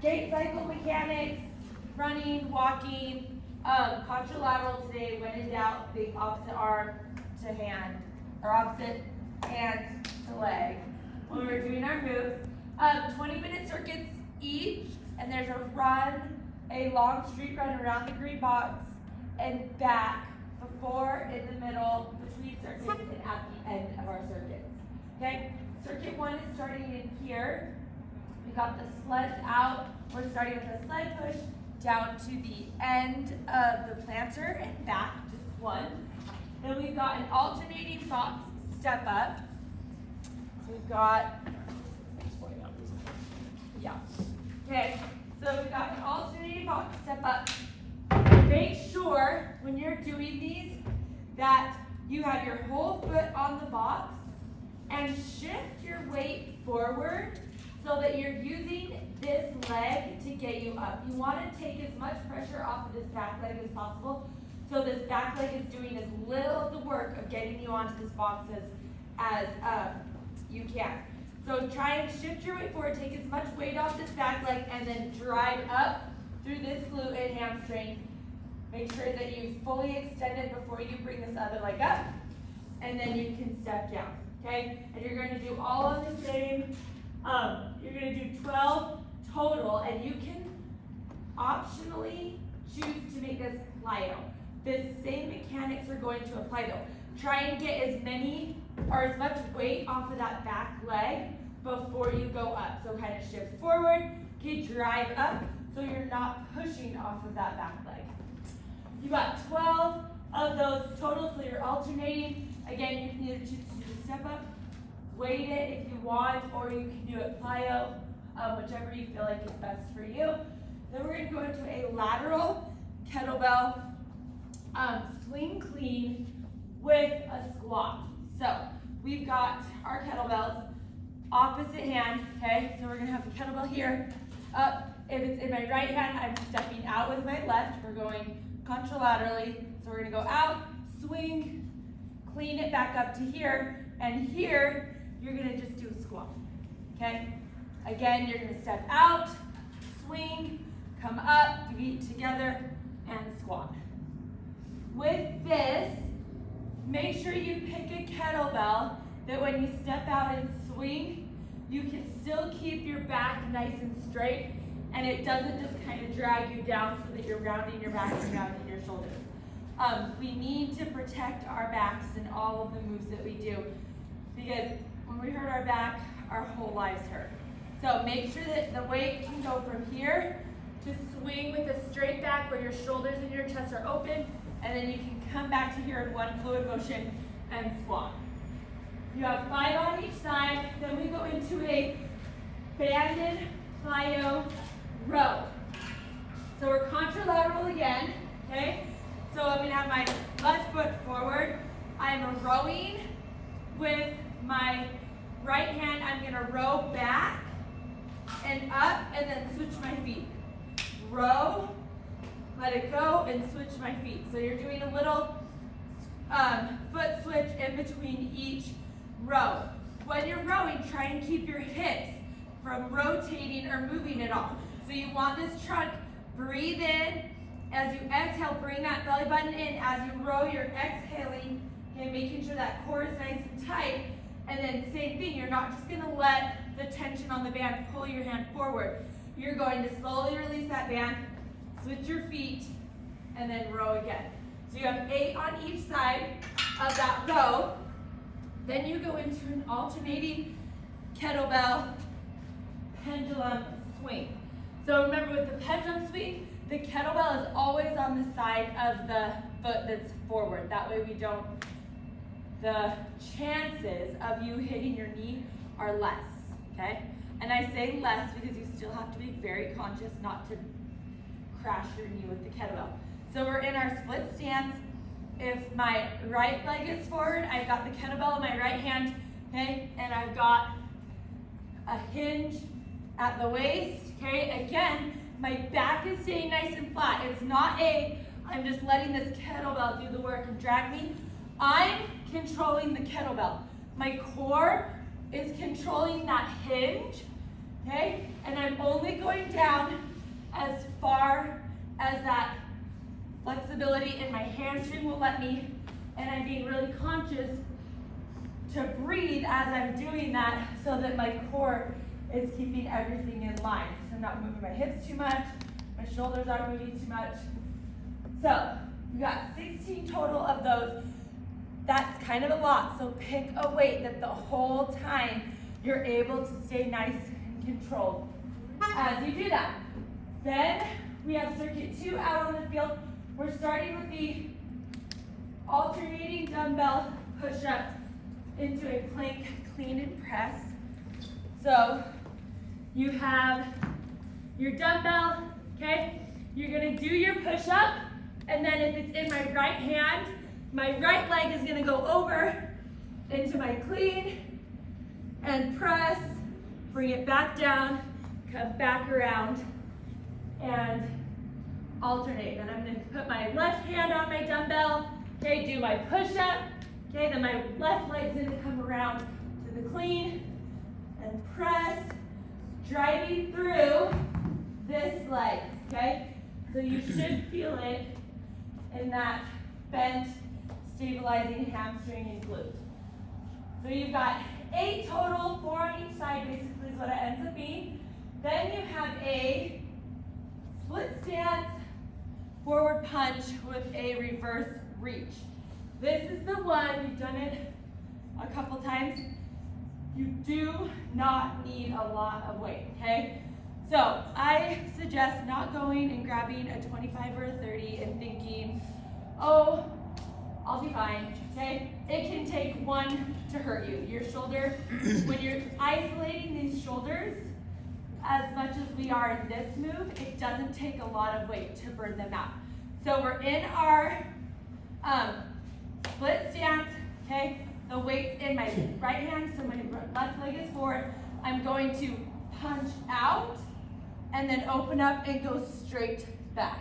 gait cycle mechanics, running, walking, contralateral today, when in doubt, the opposite arm to hand, or opposite hand to leg. When we're doing our moves, 20-minute circuits each, and there's a run, a long street run around the green box, and back, before, in the middle, between circuits, and at the end of our circuits. Okay? Circuit 1 is starting in here. We got the sleds out. We're starting with a sled push down to the end of the planter and back, just one. Then we've got an alternating box step up. So we've got, yeah. Okay, so we've got an alternating box step up. Make sure when you're doing these that you have your whole foot on the box and shift your weight forward so that you're using this leg to get you up. You want to take as much pressure off of this back leg as possible, so this back leg is doing as little of the work of getting you onto this box as you can. So try and shift your weight forward, take as much weight off this back leg, and then drive up through this glute and hamstring. Make sure that you fully extended before you bring this other leg up, and then you can step down, okay? And you're going to do all on the same, you're going to do 12 total, and you can optionally choose to make this plyo. The same mechanics are going to apply though. Try and get as many or as much weight off of that back leg before you go up. So kind of shift forward, okay, drive up so you're not pushing off of that back leg. You got 12 of those total, so you're alternating. Again, you can either choose to do the step up, weight it if you want, or you can do it plyo, whichever you feel like is best for you. Then we're going to go into a lateral kettlebell swing clean with a squat. So we've got our kettlebells, opposite hand, okay? So we're going to have the kettlebell here, up. If it's in my right hand, I'm stepping out with my left. We're going contralaterally. So we're going to go out, swing, clean it back up to here, and here you're going to just do a squat, okay? Again, you're going to step out, swing, come up, feet together, and squat. With this, make sure you pick a kettlebell that when you step out and swing, you can still keep your back nice and straight, and it doesn't just kind of drag you down so that you're rounding your back and rounding your shoulders. We need to protect our backs in all of the moves that we do, because when we hurt our back, our whole lives hurt. So make sure that the weight can go from here to swing with a straight back where your shoulders and your chest are open, and then you can come back to here in one fluid motion and squat. You have 5 on each side, then we go into a banded plyo row. So we're contralateral again, okay? So I'm gonna have my left foot forward. I'm rowing with my right hand. I'm gonna row back and up and then switch my feet. Row, let it go, and switch my feet. So you're doing a little foot switch in between each row. When you're rowing, try and keep your hips from rotating or moving at all. So you want this trunk, breathe in. As you exhale, bring that belly button in. As you row, you're exhaling, okay, making sure that core is nice and tight. And then same thing, you're not just gonna let the tension on the band pull your hand forward. You're going to slowly release that band, switch your feet, and then row again. So you have 8 on each side of that row. Then you go into an alternating kettlebell pendulum swing. So remember, with the pendulum swing, the kettlebell is always on the side of the foot that's forward. That way the chances of you hitting your knee are less, okay? And I say less because you still have to be very conscious not to crash your knee with the kettlebell. So we're in our split stance. If my right leg is forward, I've got the kettlebell in my right hand, okay? And I've got a hinge at the waist, okay? Again, my back is staying nice and flat. It's not I'm just letting this kettlebell do the work and drag me. I'm controlling the kettlebell. My core is controlling that hinge, okay? And I'm only going down as far as that flexibility in my hamstring will let me, and I'm being really conscious to breathe as I'm doing that so that my core is keeping everything in line. So I'm not moving my hips too much, my shoulders aren't moving too much. So you got 16 total of those. That's kind of a lot, so pick a weight that the whole time you're able to stay nice and controlled as you do that. Then we have circuit 2 out on the field. We're starting with the alternating dumbbell push-up into a plank clean and press. So you have your dumbbell, okay? You're gonna do your push-up, and then if it's in my right hand, my right leg is gonna go over into my clean and press, bring it back down, come back around, and alternate. Then I'm gonna put my left hand on my dumbbell, okay, do my push-up, okay, then my left leg's gonna come around to the clean and press, driving through this leg, okay? So you should feel it in that bent, stabilizing hamstring and glute. So you've got 8 total, 4 on each side, basically is what it ends up being. Then you have a split stance, forward punch with a reverse reach. This is the one, you've done it a couple times. You do not need a lot of weight, okay? So I suggest not going and grabbing a 25 or a 30 and thinking, oh, I'll be fine, okay? It can take one to hurt you. Your shoulder, when you're isolating these shoulders, as much as we are in this move, it doesn't take a lot of weight to burn them out. So we're in our split stance, okay? The weight's in my right hand, so my left leg is forward. I'm going to punch out and then open up and go straight back,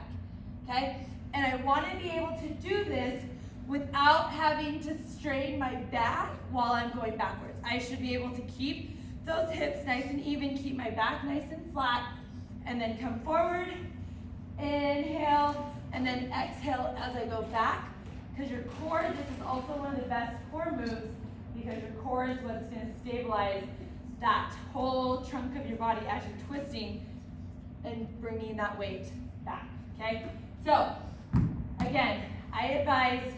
okay? And I want to be able to do this without having to strain my back while I'm going backwards. I should be able to keep those hips nice and even, keep my back nice and flat, and then come forward, inhale, and then exhale as I go back. Because your core, this is also one of the best core moves, because your core is what's going to stabilize that whole trunk of your body as you're twisting and bringing that weight back, okay? So, again, I advise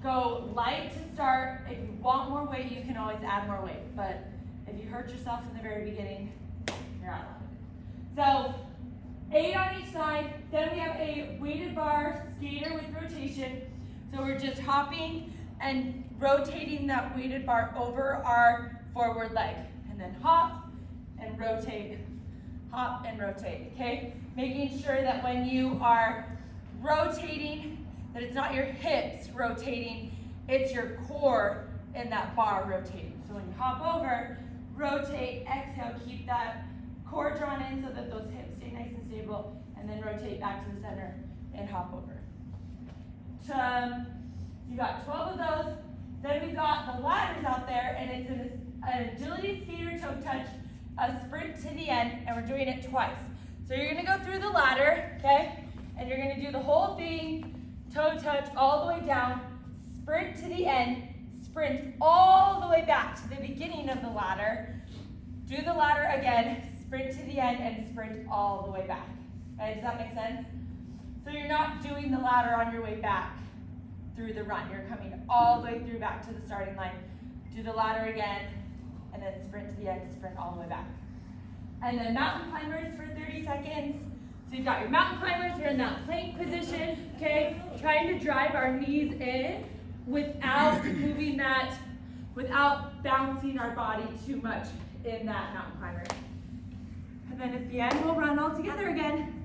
go light to start. If you want more weight, you can always add more weight, but if you hurt yourself in the very beginning, you're out of it. So, 8 on each side. Then we have a weighted bar skater with rotation. So we're just hopping and rotating that weighted bar over our forward leg. And then hop and rotate, okay? Making sure that when you are rotating, that it's not your hips rotating, it's your core in that bar rotating. So when you hop over, rotate, exhale, keep that core drawn in so that those hips stay nice and stable, and then rotate back to the center and hop over. You got 12 of those. Then we've got the ladders out there, and it's an agility skater toe touch, a sprint to the end, and we're doing it twice. So you're gonna go through the ladder, okay? And you're gonna do the whole thing, toe touch all the way down, sprint to the end, sprint all the way back to the beginning of the ladder, do the ladder again, sprint to the end, and sprint all the way back. Okay, does that make sense? So you're not doing the ladder on your way back through the run. You're coming all the way through back to the starting line. Do the ladder again, and then sprint to the end, sprint all the way back. And then mountain climbers for 30 seconds. So you've got your mountain climbers, you're in that plank position, okay? Trying to drive our knees in without moving that, without bouncing our body too much in that mountain climber. And then at the end, we'll run all together again.